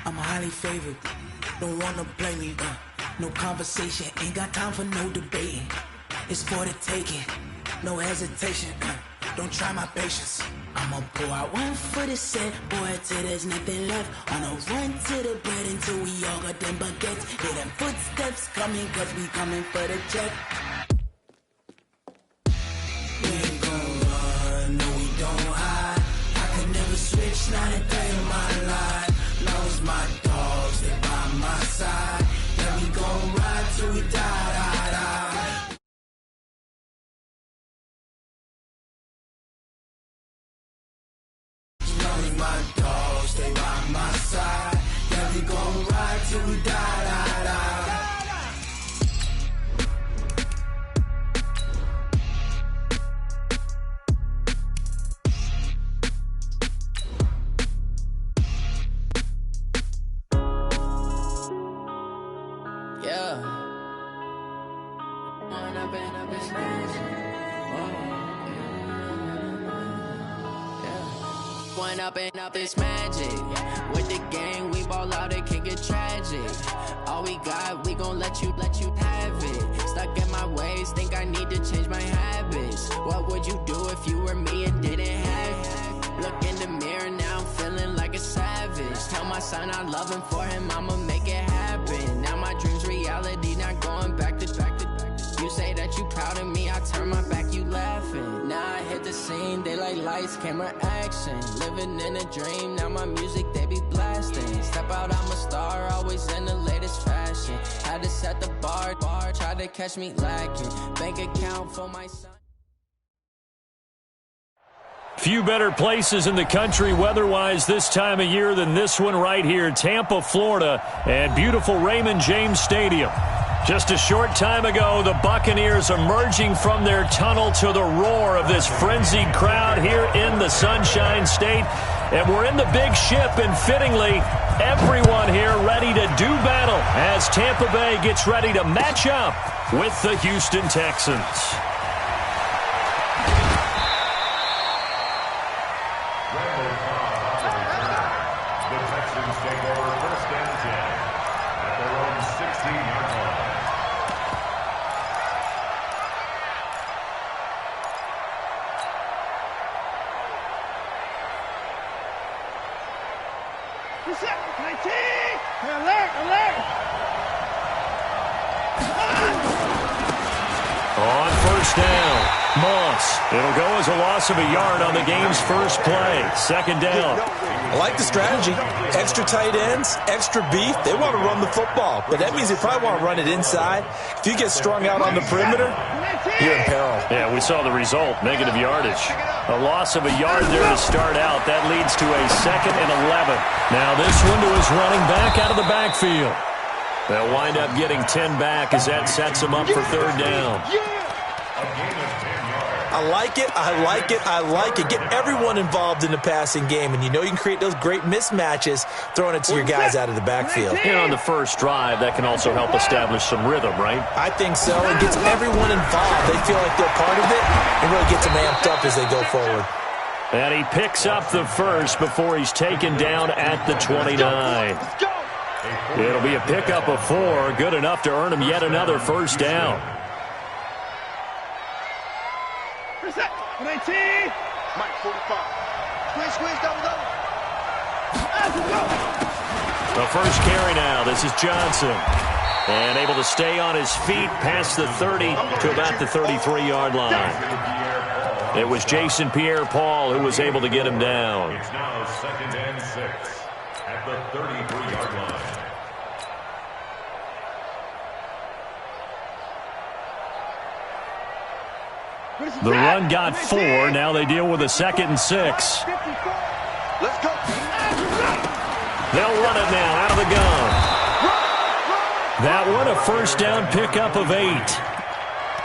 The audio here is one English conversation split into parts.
I'm highly favored. Don't wanna play me, no conversation. Ain't got time for no debating. It's for the taking, no hesitation. Don't try my patience. I'ma pour out one for the set, boy, till there's nothing left. On a run to the bread until we all got them baguettes. Hear them footsteps coming, cause we coming for the check. We ain't gon' run, no we don't hide. I could never switch, not a day in my life. Long as my dogs, they by my side. Yeah, we gon' ride till we die, die, die. My dogs, stay by my side. Yeah, we gon' ride till we die, die, die. Yeah. One up and up, it's magic. With the gang, we ball out, it can get tragic. All we got, we gon' let you have it. Stuck in my ways, think I need to change my habits. What would you do if you were me and didn't have it? Look in the mirror, now I'm feeling like a savage. Tell my son I love him, for him I'ma make it happen. Now my dream's reality, not going back to. You say that you proud of me, I turn my back, you laughing. Now I hit the scene, they like lights, camera, action. Living in a dream, now my music, they be blasting. Step out, I'm a star, always in the latest fashion. Had to set the bar, try to catch me lacking. Bank account for my son. Few better places in the country weather-wise this time of year than this one right here, Tampa, Florida, and beautiful Raymond James Stadium. Just a short time ago, the Buccaneers emerging from their tunnel to the roar of this frenzied crowd here in the Sunshine State. And we're in the big ship, and fittingly, everyone here ready to do battle as Tampa Bay gets ready to match up with the Houston Texans. On first down, Moss. It'll go as a loss of a yard on the game's first play. Second down. I like the strategy. Extra tight ends, extra beef. They want to run the football, but that means they probably want to run it inside. If you get strung out on the perimeter, you're in peril. Yeah, we saw the result, negative yardage. A loss of a yard there to start out. That leads to a 2nd and 11. Now this one to his running back out of the backfield. They'll wind up getting 10 back as that sets them up for third down. I like it, I like it, I like it. Get everyone involved in the passing game, and you know you can create those great mismatches throwing it to your guys out of the backfield. And on the first drive, that can also help establish some rhythm, right? I think so. It gets everyone involved. They feel like they're part of it and really gets them amped up as they go forward. And he picks up the first before he's taken down at the 29. It'll be a pickup of 4, good enough to earn him yet another first down. Mike 45. Squeeze, double. The first carry now. This is Johnson. And able to stay on his feet past the 30 to about the 33-yard line. It was Jason Pierre-Paul who was able to get him down. It's now 2nd and 6 at the 33-yard line. The run got 4. Now they deal with a 2nd and 6. Let's go. They'll run it now out of the gun. That one a first down pickup of 8.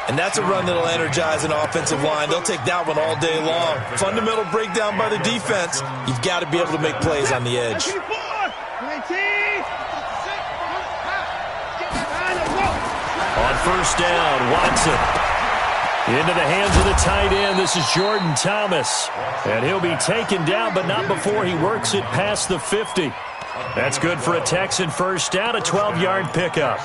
And that's a run that'll energize an offensive line. They'll take that one all day long. Fundamental breakdown by the defense. You've got to be able to make plays on the edge. On first down, Watson. Into the hands of the tight end. This is Jordan Thomas. And he'll be taken down, but not before he works it past the 50. That's good for a Texan first down, a 12-yard pickup.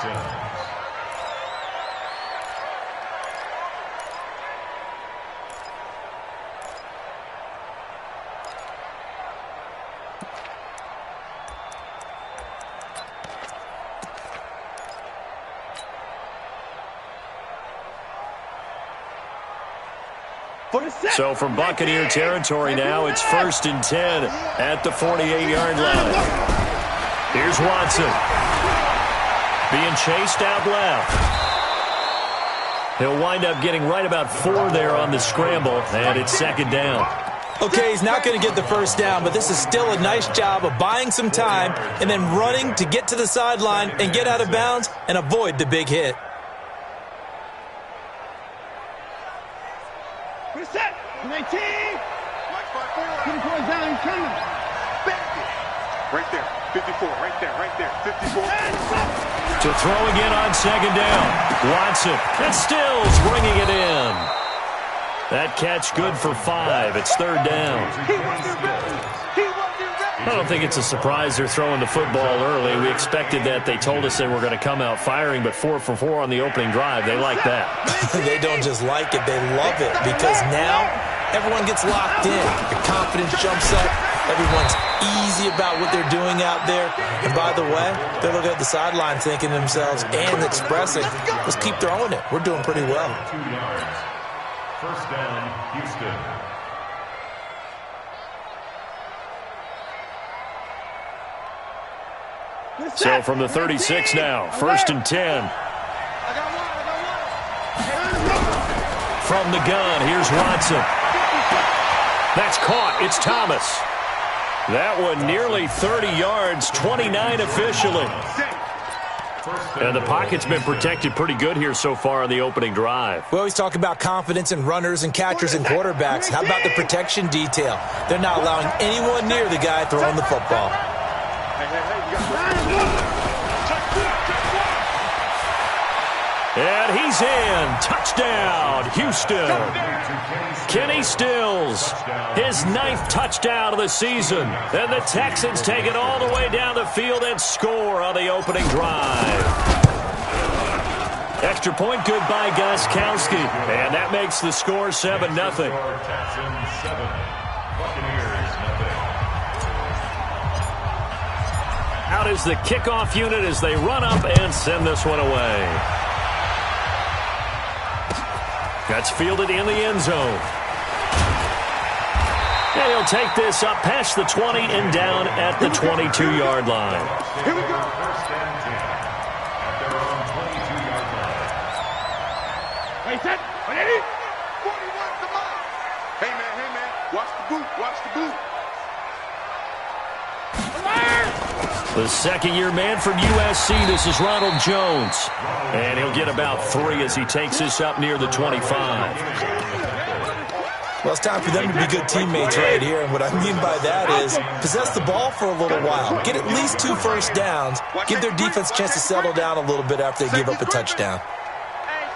So from Buccaneer territory now, it's 1st and 10 at the 48-yard line. Here's Watson. Being chased out left. He'll wind up getting right about 4 there on the scramble, and it's 2nd down. Okay, he's not going to get the first down, but this is still a nice job of buying some time and then running to get to the sideline and get out of bounds and avoid the big hit. Reset. 19. Watch my forward. 54 down, coming. Right there. 54. Right there. 54. To throw again on 2nd down. Watson. And Stills bringing it in. That catch good for 5. It's 3rd down. I don't think it's a surprise they're throwing the football early. We expected that. They told us they were going to come out firing, but 4 for 4 on the opening drive. They like that. They don't just like it, they love it, because now everyone gets locked in. The confidence jumps up. Everyone's easy about what they're doing out there. And by the way, they're looking at the sideline thinking to themselves and expressing, let's keep throwing it. We're doing pretty well. 2 yards. First down, Houston. So from the 36 now, 1st and 10. From the gun, here's Watson. That's caught. It's Thomas. That one nearly 30 yards, 29 officially. And the pocket's been protected pretty good here so far on the opening drive. We always talk about confidence in runners and catchers and quarterbacks. How about the protection detail? They're not allowing anyone near the guy throwing the football. And he's in. Touchdown, Houston. Kenny Stills, his 9th touchdown of the season. And the Texans take it all the way down the field and score on the opening drive. Extra point good by Gostkowski. And that makes the score 7-0. Texans 7, Buccaneers nothing. Out is the kickoff unit as they run up and send this one away. That's fielded in the end zone. And he'll take this up past the 20 and down at the 22-yard line. Here we go. First and 10 at their own 22-yard line. Hey, set. 41 to mile. Hey, man. Watch the boot. The second-year man from USC, this is Ronald Jones. And he'll get about 3 as he takes this up near the 25. Well, it's time for them to be good teammates right here. And what I mean by that is possess the ball for a little while. Get at least 2 first downs. Give their defense a chance to settle down a little bit after they give up a touchdown. Hey,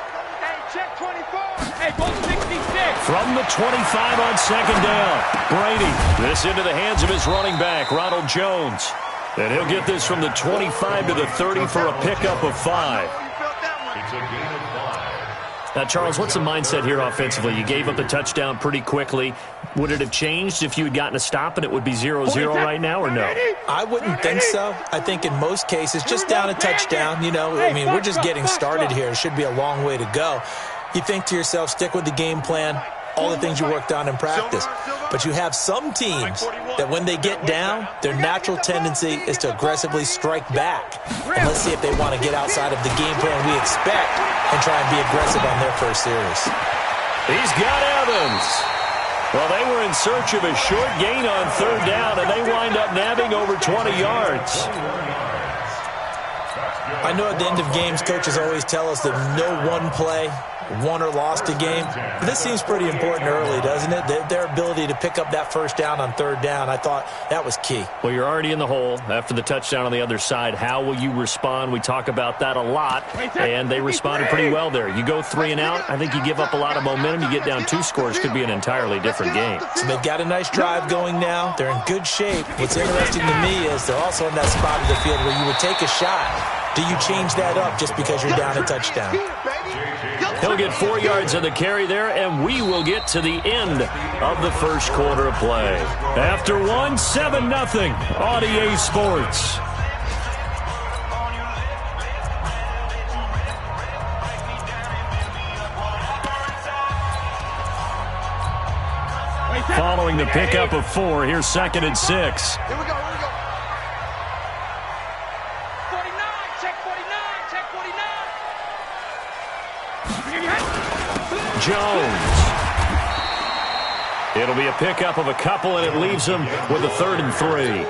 check 24. Hey, go 66. From the 25 on 2nd down, Brady. This into the hands of his running back, Ronald Jones. And he'll get this from the 25 to the 30 for a pickup of 5. It's a gain of 5. Now, Charles, what's the mindset here offensively? You gave up the touchdown pretty quickly. Would it have changed if you had gotten a stop and it would be 0-0 right now, or no? I wouldn't think so. I think in most cases, just down a touchdown, we're just getting started here. It should be a long way to go. You think to yourself, stick with the game plan, all the things you worked on in practice. But you have some teams that when they get down, their natural tendency is to aggressively strike back. And let's see if they want to get outside of the game plan we expect and try and be aggressive on their first series. He's got Evans. Well, they were in search of a short gain on 3rd down, and they wind up nabbing over 20 yards. I know at the end of games, coaches always tell us that no one play won or lost a game. But this seems pretty important early, doesn't it? Their ability to pick up that first down on third down, I thought that was key. Well, you're already in the hole after the touchdown on the other side. How will you respond? We talk about that a lot, and they responded pretty well there. You go 3 and out, I think you give up a lot of momentum. You get down 2 scores, could be an entirely different game. So they've got a nice drive going now. They're in good shape. What's interesting to me is they're also in that spot of the field where you would take a shot. Do you change that up just because you're down a touchdown? He'll get 4 yards on the carry there, and we will get to the end of the first quarter of play. After 1, 7-0, Audier Sports. Following the pickup of 4, here's 2nd and 6. Here we go. 49, check 49, check 49. Jones. It'll be a pickup of a couple, and it leaves them with a 3rd and 3.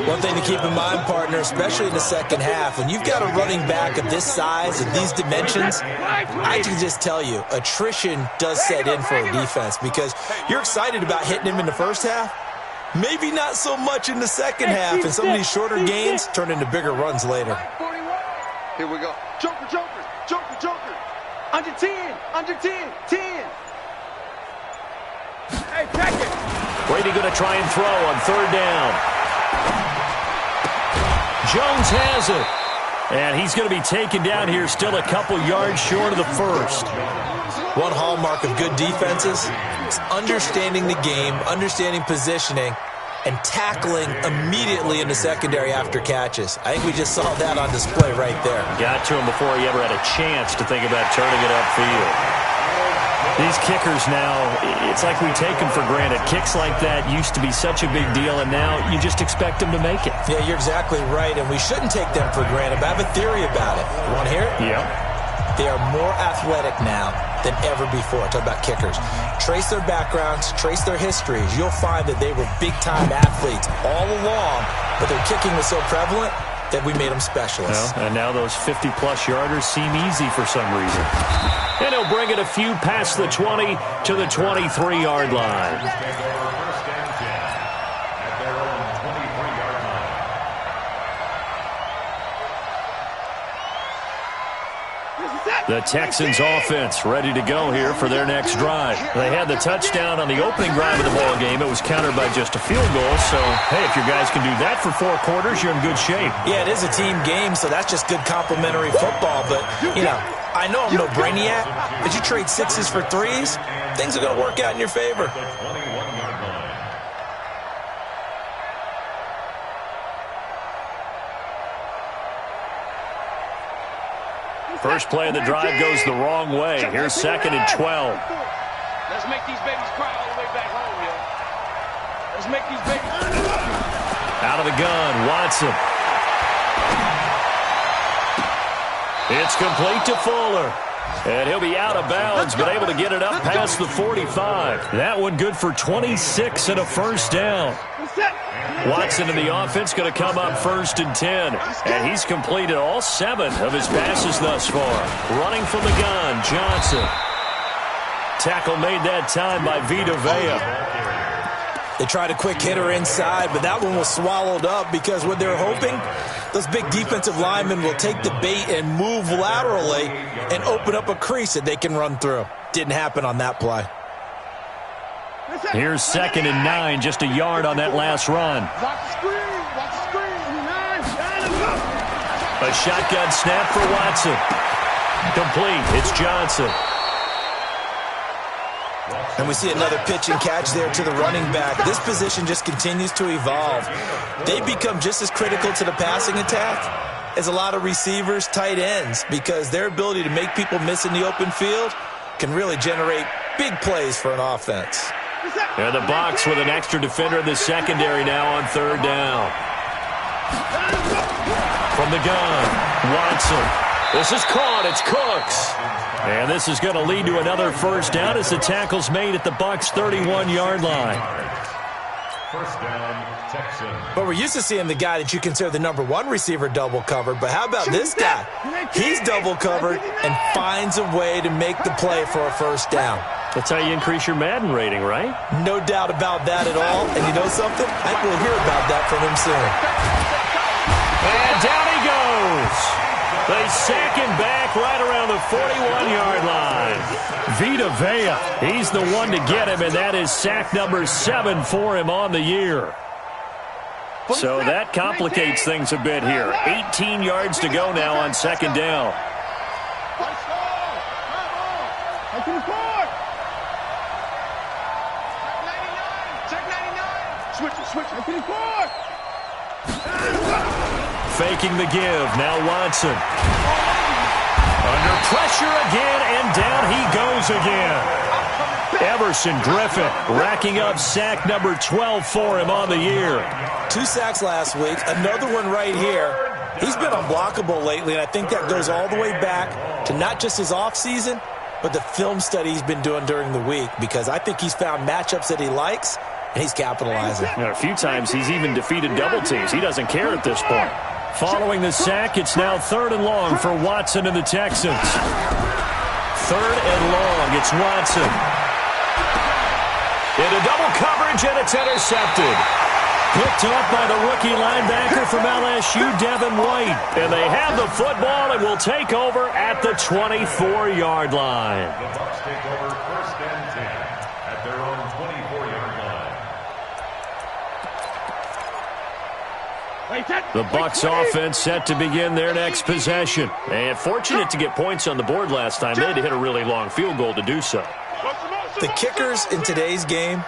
One thing to keep in mind, partner, especially in the second half, when you've got a running back of this size and these dimensions, I can just tell you, attrition does set in for a defense because you're excited about hitting him in the first half. Maybe not so much in the second half, and some of these shorter gains turn into bigger runs later. Here we go. Joker. Under 10. 10. Hey, check it. Brady going to try and throw on 3rd down. Jones has it. And he's going to be taken down here, still a couple yards short of the first. One hallmark of good defenses is understanding the game, understanding positioning, and tackling immediately in the secondary after catches. I think we just saw that on display right there. Got to him before he ever had a chance to think about turning it upfield. These kickers now, it's like we take them for granted. Kicks like that used to be such a big deal, and now you just expect them to make it. Yeah, you're exactly right, and we shouldn't take them for granted, but I have a theory about it. You want to hear it? Yeah. They are more athletic now than ever before. Talk about kickers. Trace their backgrounds, trace their histories. You'll find that they were big-time athletes all along, but their kicking was so prevalent that we made them specialists. Well, and now those 50-plus yarders seem easy for some reason. And he'll bring it a few past the 20 to the 23-yard line. The Texans offense ready to go here for their next drive. They had the touchdown on the opening drive of the ball game. It was countered by just a field goal. So, hey, if your guys can do that for 4 quarters, you're in good shape. Yeah, it is a team game, so that's just good complimentary football. But, you know, I know I'm no brainiac, but you trade 6s for 3s, things are going to work out in your favor. First play of the drive goes the wrong way. Here's 2nd and 12. Let's make these babies cry all the way back home, yo. Let's make these babies. Out of the gun, Watson. It's complete to Fuller. And he'll be out of bounds, but able to get it up past the 45. That one good for 26 and a first down. Watson in the offense going to come up 1st and 10. And he's completed all 7 of his passes thus far. Running from the gun, Johnson. Tackle made that time by Vita Vea. They tried a quick hitter inside, but that one was swallowed up because what they're hoping, those big defensive linemen will take the bait and move laterally and open up a crease that they can run through. Didn't happen on that play. Here's 2nd and 9, just a yard on that last run. A shotgun snap for Watson. Complete. It's Johnson. And we see another pitch and catch there to the running back. This position just continues to evolve. They become just as critical to the passing attack as a lot of receivers, tight ends, because their ability to make people miss in the open field can really generate big plays for an offense. And the box with an extra defender in the secondary now on 3rd down. From the gun, Watson. This is caught. It's Cooks. And this is going to lead to another first down as the tackle's made at the Bucs' 31-yard line. First down, Texans. But we're used to seeing the guy that you consider the #1 receiver double covered. But how about this guy? He's double covered and finds a way to make the play for a first down. That's how you increase your Madden rating, right? No doubt about that at all. And you know something? I think we'll hear about that from him soon. And down he goes. They sack him back right around the 41-yard line. Vita Vea, he's the one to get him, and that is sack number 7 for him on the year. So that complicates things a bit here. 18 yards to go now on second down. Faking the give. Now Watson. Under pressure again, and down he goes again. Everson Griffin racking up sack number 12 for him on the year. 2 sacks last week, another one right here. He's been unblockable lately, and I think that goes all the way back to not just his offseason, but the film study he's been doing during the week, because I think he's found matchups that he likes, and he's capitalizing. A few times he's even defeated double teams. He doesn't care at this point. Following the sack, it's now 3rd and long for Watson and the Texans. 3rd and long, it's Watson. Into double coverage, and it's intercepted. Picked up by the rookie linebacker from LSU, Devin White. And they have the football and will take over at the 24-yard line. The Bucs take over 1st and 10 at their own 24-yard line. The Bucs offense set to begin their next possession. And fortunate to get points on the board last time. They had to hit a really long field goal to do so. The kickers in today's game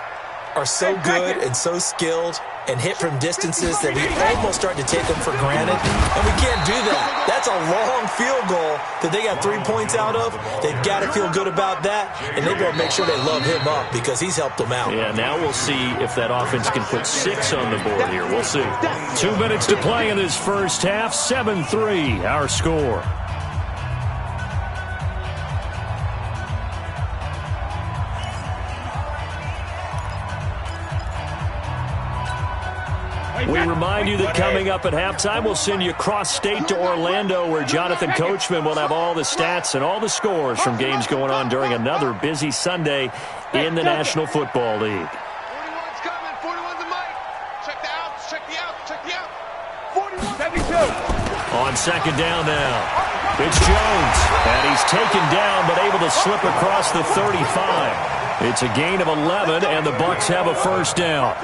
are so good and so skilled and hit from distances that we almost start to take them for granted. And we can't do that. That's a long field goal that they got 3 points out of. They've got to feel good about that, and they better make sure they love him up because he's helped them out. Yeah, now we'll see if that offense can put 6 on the board here. We'll see. 2 minutes to play in this first half. 7-3, our score. We remind you that coming up at halftime, we'll send you cross-state to Orlando, where Jonathan Coachman will have all the stats and all the scores from games going on during another busy Sunday in the National Football League. 41's coming. 41's the mic. Check the outs. Check the outs. Check the outs. 41. 72. On second down now, it's Jones. And he's taken down, but able to slip across the 35. It's a gain of 11, and the Bucs have a first down.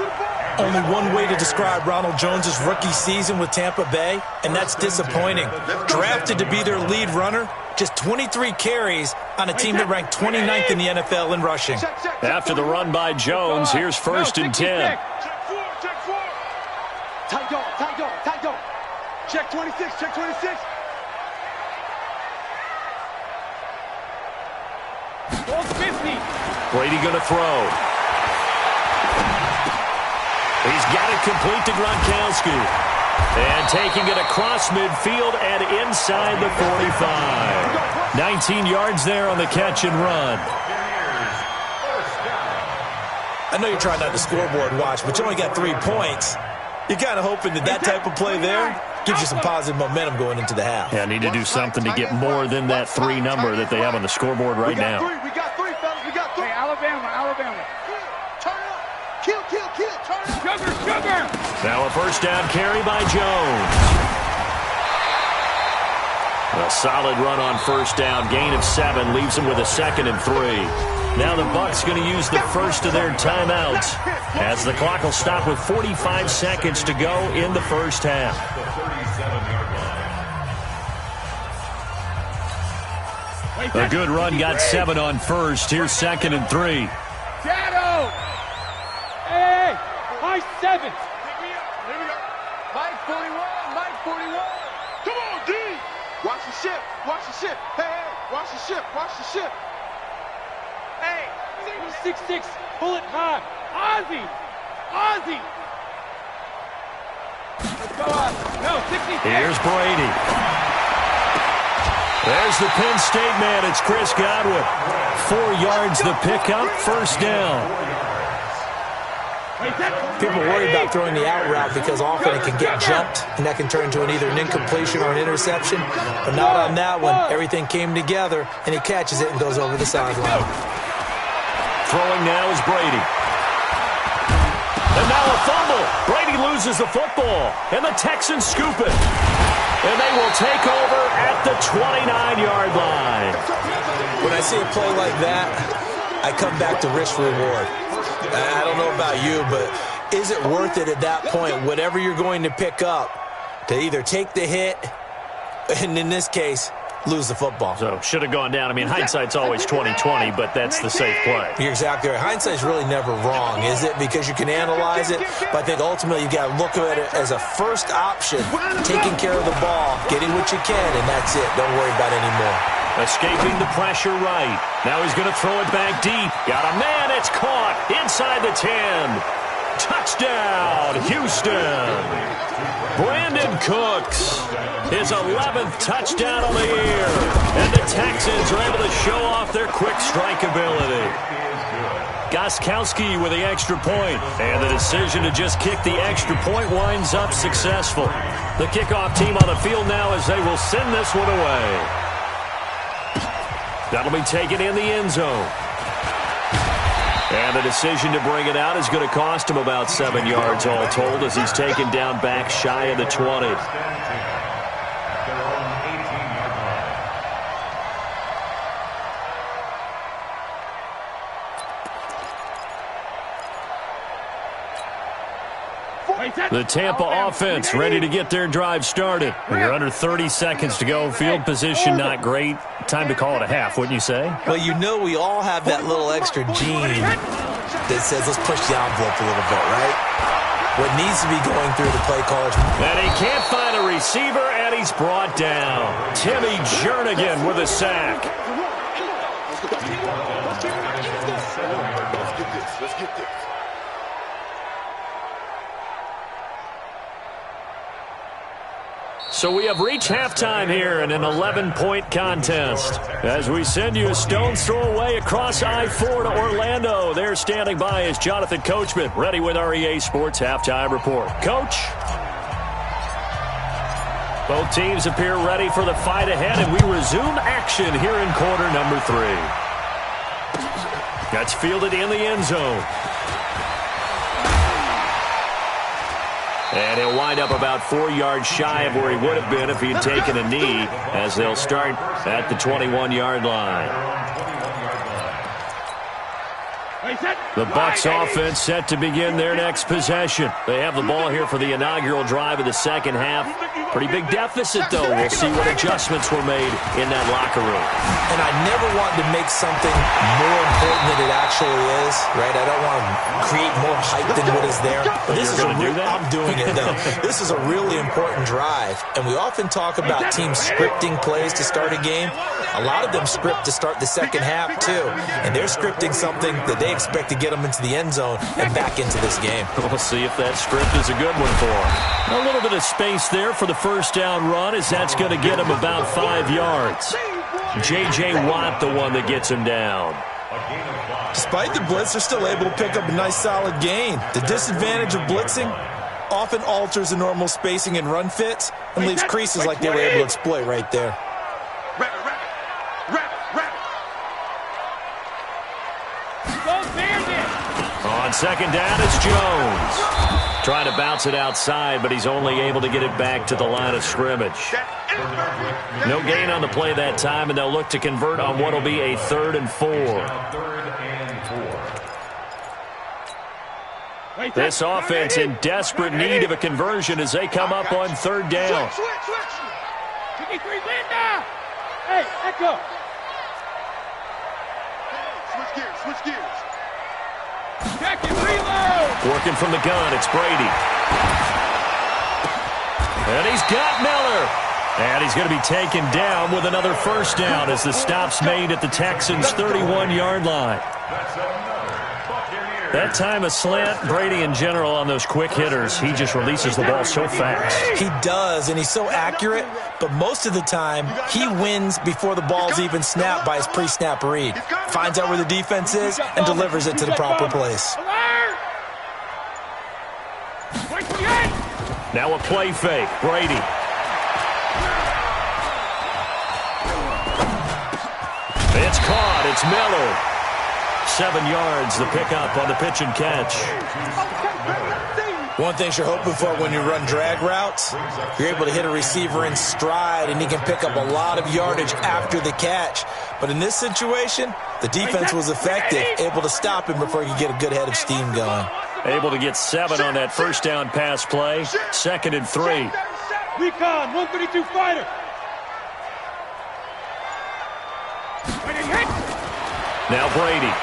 Only one way to describe Ronald Jones' rookie season with Tampa Bay, and that's disappointing. Drafted to be their lead runner, just 23 carries on a team that ranked 29th in the NFL in rushing. After the run by Jones, here's 1st and 10. Check 4. Check 4. Tight dog. Tight dog. Tight dog. Check 26. Check 26. Ball 50. Brady going to throw. He's got it complete to Gronkowski. And taking it across midfield and inside the 45. 19 yards there on the catch and run. I know you're trying not to scoreboard watch, but you only got 3 points. You're kind of hoping that type of play there gives you some positive momentum going into the half. Yeah, need to do something to get more than that 3 number that they have on the scoreboard right now. We got 3, fellas. We got 3. Hey, Alabama. Turn it up. Kill. Turn it up. Sugar. Now a first down carry by Jones. A solid run on first down. Gain of 7 leaves them with a 2nd and 3. Now the Bucs going to use the first of their timeouts as the clock will stop with 45 seconds to go in the first half. A good run got 7 on first. Here's 2nd and 3. Shadow. Hey, high 7. Here we go. Mike 41. Come on, D. Watch the ship. Hey, watch the ship. Hey, 6'6", pull it high. Ozzy. Let's go up. No, 66. Here's Brady. There's the Penn State man. It's Chris Godwin. 4 yards the pickup, first down. People worry about throwing the out route because often it can get jumped, and that can turn into either an incompletion or an interception. But not on that one. Everything came together, and he catches it and goes over the sideline. Throwing now is Brady. And now a fumble. Brady loses the football, and the Texans scoop it. And they will take over at the 29-yard line. When I see a play like that, I come back to risk-reward. I don't know about you, but is it worth it at that point, whatever you're going to pick up, to either take the hit, and in this case, lose the football? So, should have gone down. I mean, hindsight's always 20/20, but that's the safe play. You're exactly right. Hindsight's really never wrong, is it? Because you can analyze it, but I think ultimately you got to look at it as a first option, taking care of the ball, getting what you can, and that's it. Don't worry about it anymore. Escaping the pressure right. Now he's going to throw it back deep. Got a man. It's caught inside the 10. Touchdown, Houston. Brandon Cooks, his 11th touchdown of the year. And the Texans are able to show off their quick strike ability. Gostkowski with the extra point. And the decision to just kick the extra point winds up successful. The kickoff team on the field now as they will send this one away. That'll be taken in the end zone. And the decision to bring it out is going to cost him about 7 yards all told as he's taken down back shy of the 20. The Tampa offense ready to get their drive started. We're under 30 seconds to go. Field position not great. Time to call it a half, wouldn't you say? Well, you know we all have that little extra gene that says let's push the envelope a little bit, right? What needs to be going through the play callers. And he can't find a receiver, and he's brought down. Timmy Jernigan with a sack. Let's get this. So we have reached halftime here in an 11-point contest. As we send you a stone's throw away across I-4 to Orlando. There standing by is Jonathan Coachman, ready with our EA Sports Halftime Report. Coach? Both teams appear ready for the fight ahead, and we resume action here in quarter number 3. That's fielded in the end zone. And he'll wind up about 4 yards shy of where he would have been if he had taken a knee, as they'll start at the 21-yard line. The Bucs offense set to begin their next possession. They have the ball here for the inaugural drive of the second half. Pretty big deficit, though. We'll see what adjustments were made in that locker room. And I never want to make something more important than it actually is, right? I don't want to create more hype than what is there. But this is I'm doing it, though. This is a really important drive. And we often talk about teams scripting plays to start a game. A lot of them script to start the second half, too. And they're scripting something that they expect to get them into the end zone and back into this game. We'll see if that script is a good one for them. A little bit of space there for the first down run, as that's going to get him about 5 yards. J.J. Watt, the one that gets him down. Despite the blitz, they're still able to pick up a nice solid gain. The disadvantage of blitzing often alters the normal spacing and run fits and leaves creases like they were able to exploit right there. On second down, it's Jones. Trying to bounce it outside, but he's only able to get it back to the line of scrimmage. No gain on the play that time, and they'll look to convert on what will be a 3rd and 4. This offense in desperate need of a conversion as they come up on 3rd down. Hey, echo. Switch gears. Working from the gun, it's Brady. And he's got Miller. And he's going to be taken down with another first down as the stop's made at the Texans' 31-yard line. That time a slant, Brady in general on those quick hitters, he just releases the ball so fast. He does, and he's so accurate, but most of the time he wins before the ball's even snapped by his pre-snap read. Finds out where the defense is and delivers it to the proper place. Now a play fake. Brady. It's caught. It's Miller. 7 yards, the pickup on the pitch and catch. One thing you're hoping for when you run drag routes, you're able to hit a receiver in stride, and he can pick up a lot of yardage after the catch. But in this situation, the defense was effective, able to stop him before he could get a good head of steam going. Able to get 7 on that first down pass play. 2nd and 3. Recon, 132 fighter. Now Brady.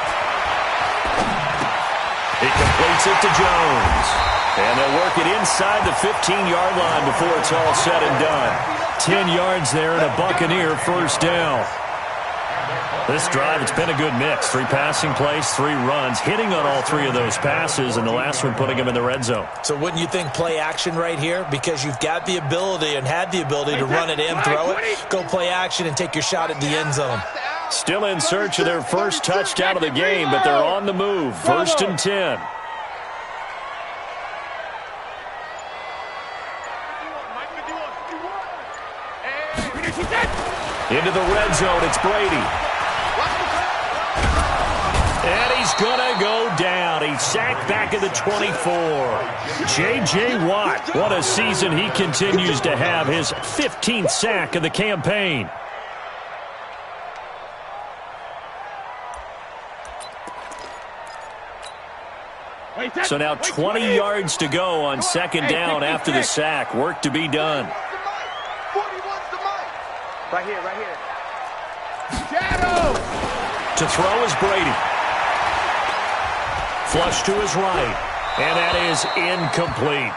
He completes it to Jones. And they'll work it inside the 15-yard line before it's all said and done. 10 yards there and a Buccaneer first down. This drive, it's been a good mix. 3 passing plays, 3 runs, hitting on all 3 of those passes, and the last one putting him in the red zone. So wouldn't you think play action right here? Because you've got the ability and had the ability to run it in, throw it, go play action, and take your shot at the end zone. Still in search of their first touchdown of the game, but they're on the move. 1st and 10. Into the red zone, it's Brady. And he's going to go down. He's sacked back at the 24. J.J. Watt, what a season he continues to have. His 15th sack of the campaign. So now 20 yards to go on 2nd down after the sack. Work to be done. Right here, right here. Shadow! To throw is Brady. Flush to his right. And that is incomplete.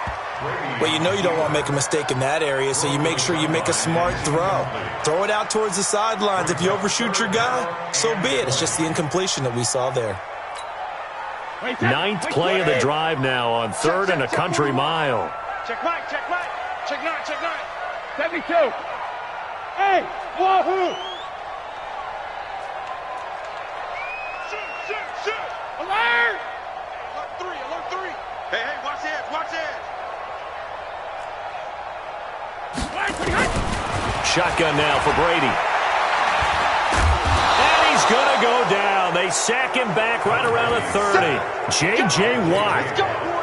Well, you know you don't want to make a mistake in that area, so you make sure you make a smart throw. Throw it out towards the sidelines. If you overshoot your guy, so be it. It's just the incompletion that we saw there. 9th play of the drive now on 3rd and a country mile. Check Mike, check Mike. Check 9, check 9. 72. Hey, wahoo! Shoot! Alert! Alert 3. Hey, watch the edge. Shotgun now for Brady. And he's going to go down. They sack him back right around the 30. J.J. Watt.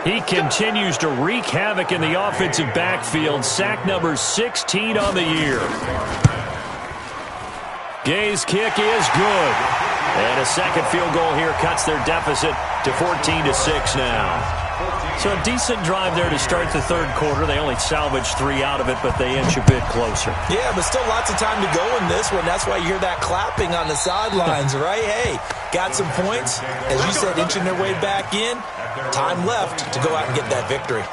He continues to wreak havoc in the offensive backfield. Sack number 16 on the year. Gay's kick is good. And a second field goal here cuts their deficit to 14-6 now. So a decent drive there to start the 3rd quarter. They only salvaged 3 out of it, but they inch a bit closer. Yeah, but still lots of time to go in this one. That's why you hear that clapping on the sidelines, right? Hey, got some points. As you said, inching their way back in. Time left to go out and get that victory.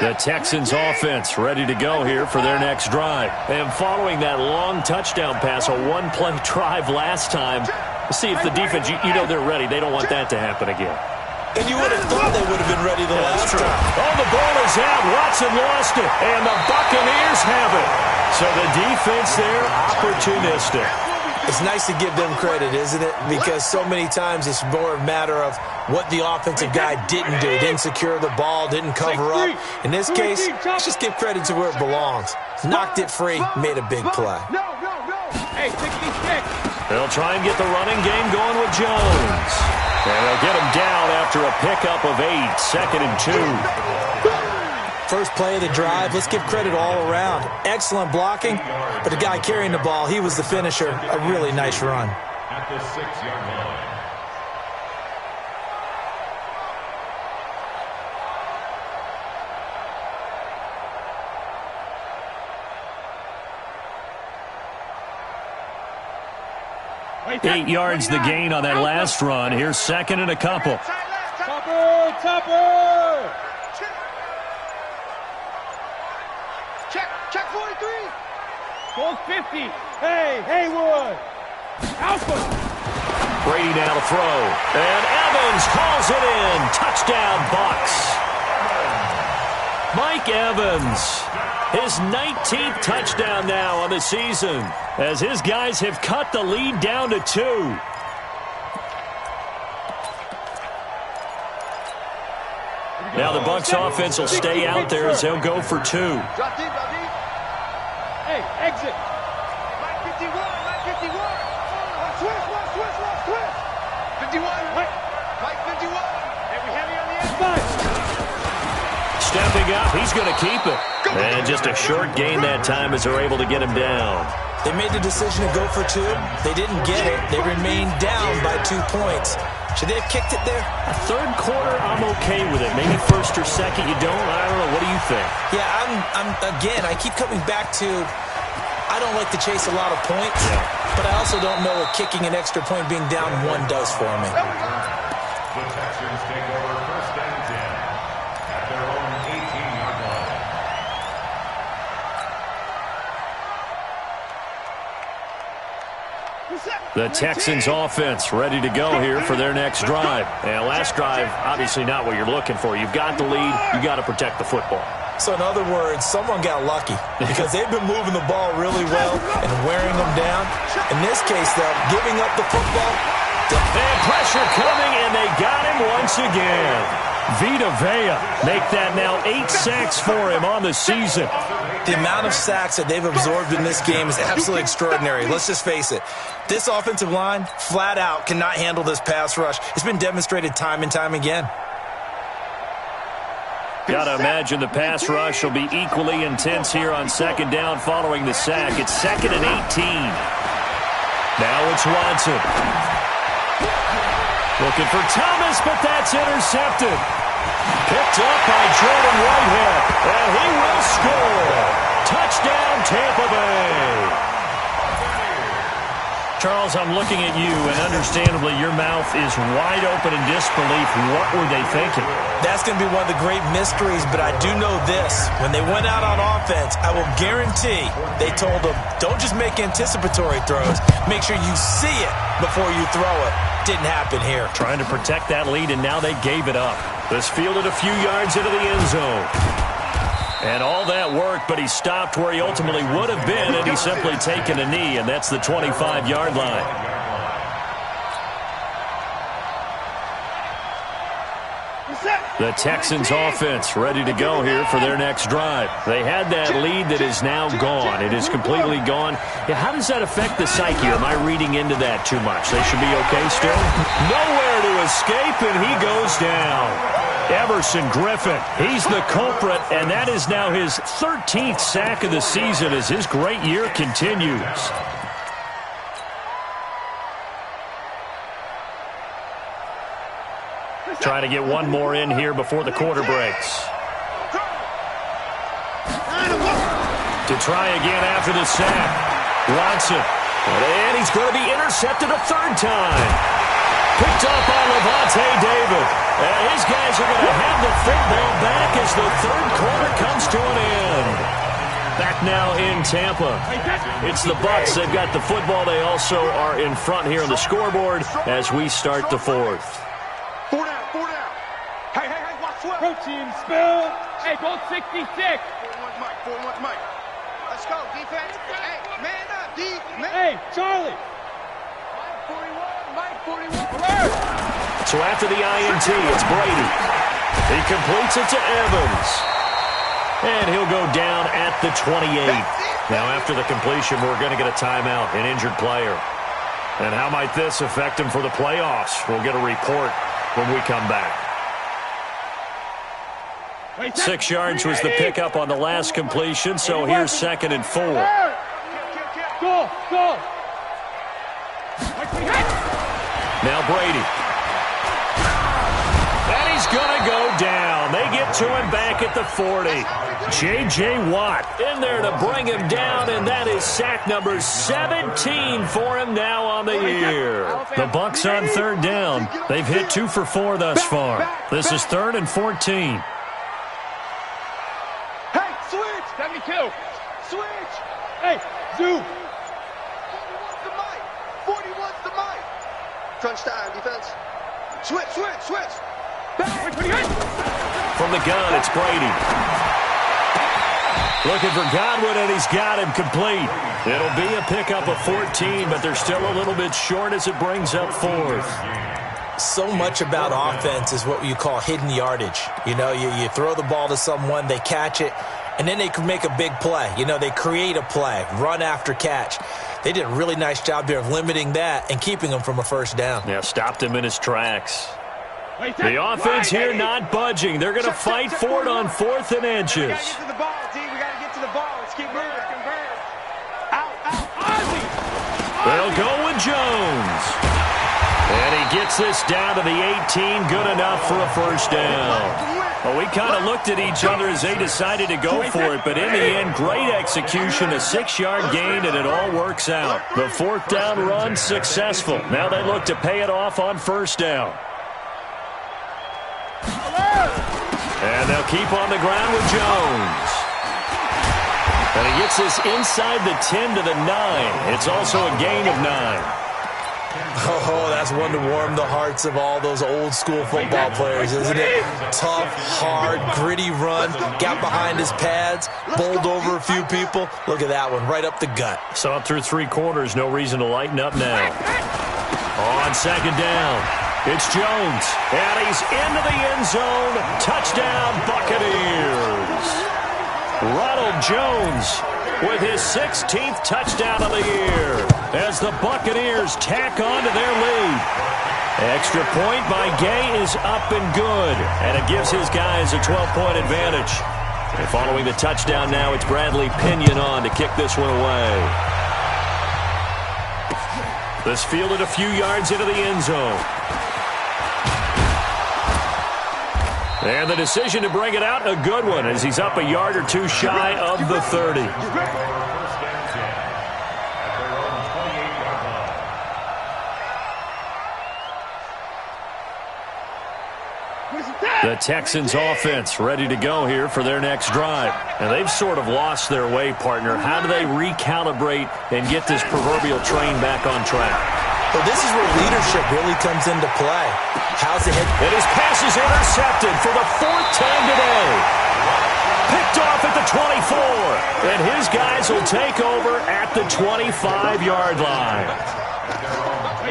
The Texans offense ready to go here for their next drive. And following that long touchdown pass, a 1-play drive last time, see if the defense, you know they're ready. They don't want that to happen again. And you would have thought they would have been ready the last time. Oh, the ball is out. Watson lost it. And the Buccaneers have it. So the defense there, opportunistic. It's nice to give them credit, isn't it? Because so many times it's more a matter of what the offensive guy didn't do. Didn't secure the ball, didn't cover up. In this case, let's just give credit to where it belongs. Knocked it free, made a big play. No. Hey, 66. They'll try and get the running game going with Jones. And they'll get him down after a pickup of 8, 2nd and 2. First play of the drive, let's give credit all around. Excellent blocking, but the guy carrying the ball, he was the finisher. A really nice run. At the 6-yard line. Eight yards the gain on that last run. Here's 2nd and a couple. Topper! Check 43. Goal 50. Hey, Haywood. Alpha. Brady now to throw. And Evans calls it in. Touchdown, Bucs. Mike Evans, his 19th touchdown now on the season, as his guys have cut the lead down to 2. Now the Bucs offense will stay out there as they'll go for 2. Hey, exit. Mike 51, Mike 51. Switch. 51. Mike 51. And we heavy on the inside. Stepping up, he's going to keep it. And just a short gain that time as they're able to get him down. They made the decision to go for 2. They didn't get it. They remained down by 2 points. Should they have kicked it there? A third quarter, I'm okay with it. Maybe first or second, you don't. I don't know. What do you think? Yeah, again, I keep coming back to I don't like to chase a lot of points, but I also don't know what kicking an extra point being down 1 does for me. The Texans take over 1st and 10 at their own 18-yard line. The Texans offense ready to go here for their next drive. And last drive, obviously not what you're looking for. You've got the lead. You got to protect the football. So in other words, someone got lucky because they've been moving the ball really well and wearing them down. In this case, though, giving up the football. And pressure coming, and they got him once again. Vita Vea make that now 8 sacks for him on the season. The amount of sacks that they've absorbed in this game is absolutely extraordinary. Let's just face it. This offensive line, flat out, cannot handle this pass rush. It's been demonstrated time and time again. Got to imagine the pass rush will be equally intense here on 2nd down following the sack. It's 2nd and 18. Now it's Watson. Looking for Thomas, but that's intercepted. Picked up by Jordan Whitehead, and he will score. Touchdown, Tampa Bay. Charles, I'm looking at you, and understandably your mouth is wide open in disbelief. What were they thinking? That's going to be one of the great mysteries, but I do know this. When they went out on offense, I will guarantee they told them, don't just make anticipatory throws. Make sure you see it before you throw it. Didn't happen here. Trying to protect that lead, and now they gave it up. This fielded a few yards into the end zone. And all that work, but he stopped where he ultimately would have been, and he's simply taken a knee, and that's the 25-yard line. The Texans offense ready to go here for their next drive. They had that lead that is now gone. It is completely gone. Yeah, how does that affect the psyche? Am I reading into that too much? They should be okay still? Nowhere to escape, and he goes down. Everson Griffin, he's the culprit, and that is now his 13th sack of the season as his great year continues. Trying to get one more in here before the quarter breaks. To try again after the sack. Watson, and he's going to be intercepted a 3rd time. Picked up on Levante David. And his guys are going to have the football back as the 3rd quarter comes to an end. Back now in Tampa. It's the Bucs. They've got the football. They also are in front here on the scoreboard as we start the 4th. 4 down. Hey, watch what? Protein spill. Hey, go 66. 4-1 Mike. Let's go, defense. Hey, man up, man. Hey, Charlie. Mike 41. Alert. So after the INT, it's Brady. He completes it to Evans. And he'll go down at the 28. Now after the completion, we're going to get a timeout, an injured player. And how might this affect him for the playoffs? We'll get a report when we come back. 6 yards was the pickup on the last completion, so here's 2nd and 4. Go. Now Brady. And he's going to go down. They get to him back at the 40. J.J. Watt in there to bring him down, and that is sack number 17 for him now on the year. The Bucs on 3rd down. They've hit 2 for 4 thus far. This is 3rd and 14. Hey, switch. 72. Switch. Hey, zoom. 41's the mic. Crunch time, defense. Switch. From From the gun, it's Brady. Looking for Godwin, and he's got him complete. It'll be a pickup of 14, but they're still a little bit short as it brings up fourth. So much about offense is what you call hidden yardage. You know, you throw the ball to someone, they catch it, and then they can make a big play. You know, they create a play, run after catch. They did a really nice job there of limiting that and keeping him from a first down. Yeah, stopped him in his tracks. The offense here not budging. They're going to fight for it on 4th and inches. They'll go with Jones. And he gets this down to the 18. Good enough for a first down. Well, we kind of looked at each other as they decided to go for it, but in the end, great execution, a 6-yard gain, and it all works out. The 4th down run successful. Now they look to pay it off on first down. And they'll keep on the ground with Jones. And he gets this inside the 10 to the 9. It's also a gain of 9. Oh, that's one to warm the hearts of all those old-school football players, isn't it? Tough, hard, gritty run, got behind his pads, bowled over a few people. Look at that one, right up the gut. Saw it through 3 quarters, no reason to lighten up now. On second down, it's Jones, and he's into the end zone. Touchdown, Buccaneers. Ronald Jones with his 16th touchdown of the year as the Buccaneers tack on to their lead. Extra point by Gay is up and good, and it gives his guys a 12-point advantage. And following the touchdown now, it's Bradley Pinion on to kick this one away. This fielded a few yards into the end zone. And the decision to bring it out, a good one, as he's up a yard or two shy of the 30. The Texans offense ready to go here for their next drive. And they've sort of lost their way, partner. How do they recalibrate and get this proverbial train back on track? Well, this is where leadership really comes into play. How's the head? And his pass is intercepted for the 4th time today. Picked off at the 24. And his guys will take over at the 25-yard line.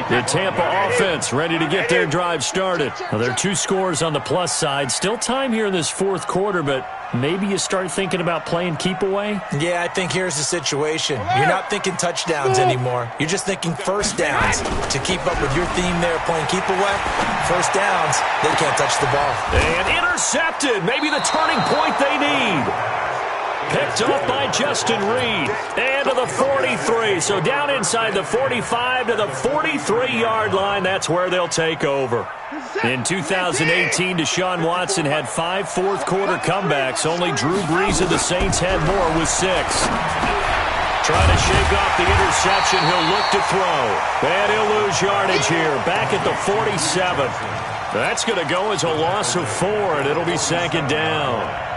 The Tampa offense ready to get their drive started. Well, there are 2 scores on the plus side. Still time here in this 4th quarter, but maybe you start thinking about playing keep away? Yeah, I think here's the situation. You're not thinking touchdowns anymore. You're just thinking first downs. To keep up with your theme there, playing keep away, first downs, they can't touch the ball. And intercepted. Maybe the turning point they need. Picked off by Justin Reed. And to the 43. So down inside the 45 to the 43-yard line. That's where they'll take over. In 2018, Deshaun Watson had 5 fourth-quarter comebacks. Only Drew Brees of the Saints had more with 6. Trying to shake off the interception. He'll look to throw. And he'll lose yardage here. Back at the 47. That's going to go as a loss of 4, and it'll be 2nd down.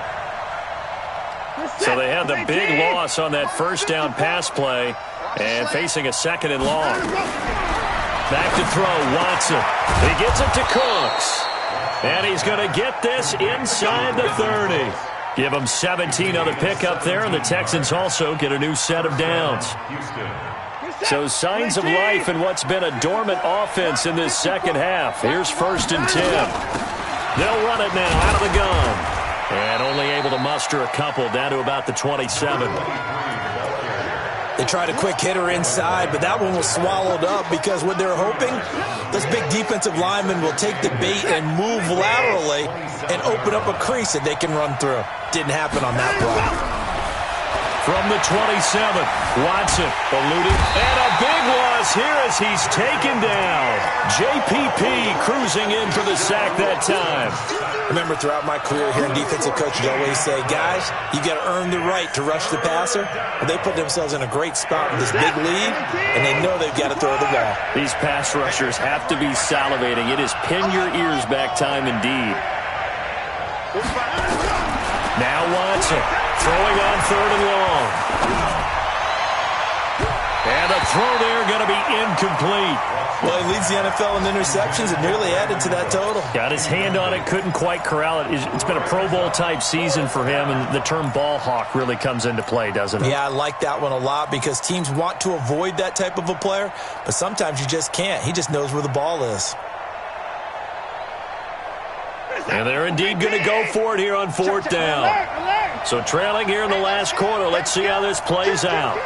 So they had the big loss on that first down pass play and facing a 2nd and long. Back to throw, Watson. He gets it to Cooks. And he's going to get this inside the 30. Give him 17 on the pickup there, and the Texans also get a new set of downs. So signs of life in what's been a dormant offense in this second half. Here's 1st and 10. They'll run it now out of the gun. And only able to muster a couple down to about the 27. They tried a quick hitter inside, but that one was swallowed up because what they're hoping, this big defensive lineman will take the bait and move laterally and open up a crease that they can run through. Didn't happen on that play. From the 27, Watson eluding, and a big loss here as he's taken down. JPP cruising in for the sack that time. Remember, throughout my career here in defensive coaches, I always say, guys, you got to earn the right to rush the passer. And they put themselves in a great spot with this big lead, and they know they've got to throw the ball. These pass rushers have to be salivating. It is pin your ears back time indeed. Now Watson throwing on 3rd and long. And a throw there going to be incomplete. Well, he leads the NFL in interceptions and nearly added to that total. Got his hand on it, couldn't quite corral it. It's been a Pro Bowl-type season for him, and the term ball hawk really comes into play, doesn't it? Yeah, I like that one a lot because teams want to avoid that type of a player, but sometimes you just can't. He just knows where the ball is. And they're indeed going to go for it here on fourth down. So trailing here in the last quarter. Let's see how this plays out.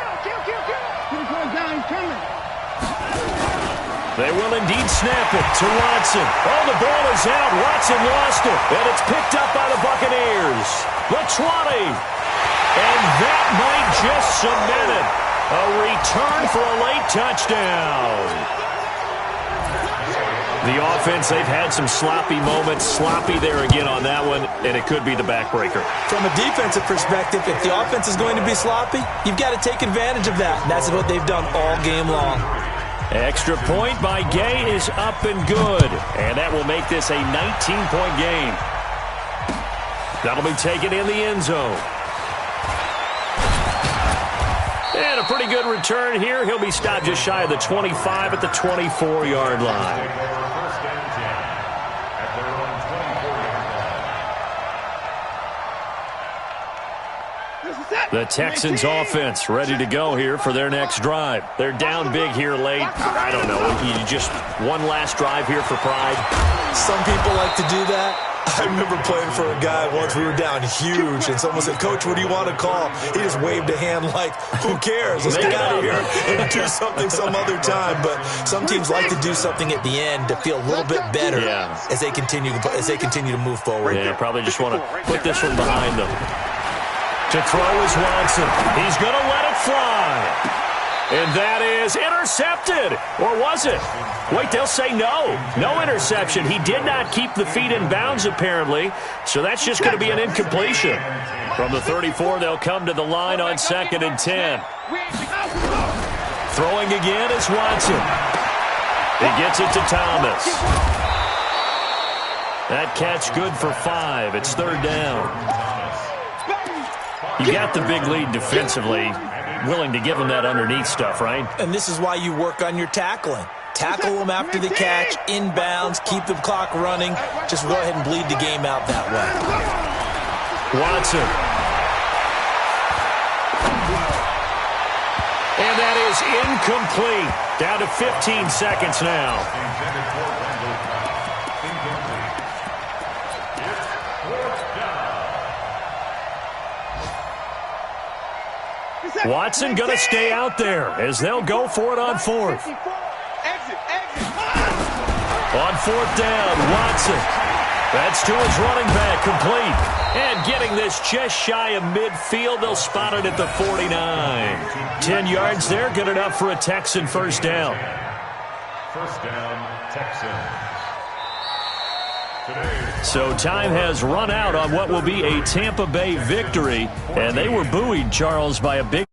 They will indeed snap it to Watson. Oh, the ball is out. Watson lost it. And it's picked up by the Buccaneers. The 20. And that might just cement it. A return for a late touchdown. The offense, they've had some sloppy moments. Sloppy there again on that one, and it could be the backbreaker. From a defensive perspective, if the offense is going to be sloppy, you've got to take advantage of that. And that's what they've done all game long. Extra point by Gay is up and good. And that will make this a 19-point game. That'll be taken in the end zone. And a pretty good return here. He'll be stopped just shy of the 25 at the 24-yard line. The Texans offense ready to go here for their next drive. They're down big here late. I don't know. You just one last drive here for pride. Some people like to do that. I remember playing for a guy once. We were down huge, and someone said, "Coach, what do you want to call?" He just waved a hand like, "Who cares? Let's get out of here and do something some other time." But some teams like to do something at the end to feel a little bit better as they continue to move forward. Yeah, probably just want to put this one behind them. To throw is Watson. He's going to let it fly. And that is intercepted. Or was it? Wait, they'll say no. No interception. He did not keep the feet in bounds, apparently. So that's just going to be an incompletion. From the 34, they'll come to the line on 2nd and 10. Throwing again is Watson. He gets it to Thomas. That catch good for 5. It's 3rd down. You got the big lead defensively. Willing to give them that underneath stuff, right? And this is why you work on your tackling. Tackle them after the catch, inbounds, keep the clock running. Just go ahead and bleed the game out that way. Watson. And that is incomplete. Down to 15 seconds now. Watson going to stay out there as they'll go for it on 4th. On 4th down, Watson. That's to his running back, complete. And getting this just shy of midfield, they'll spot it at the 49. 10 yards there, good enough for a Texan first down. First down, Texans. So time has run out on what will be a Tampa Bay victory. And they were buoyed, Charles, by a big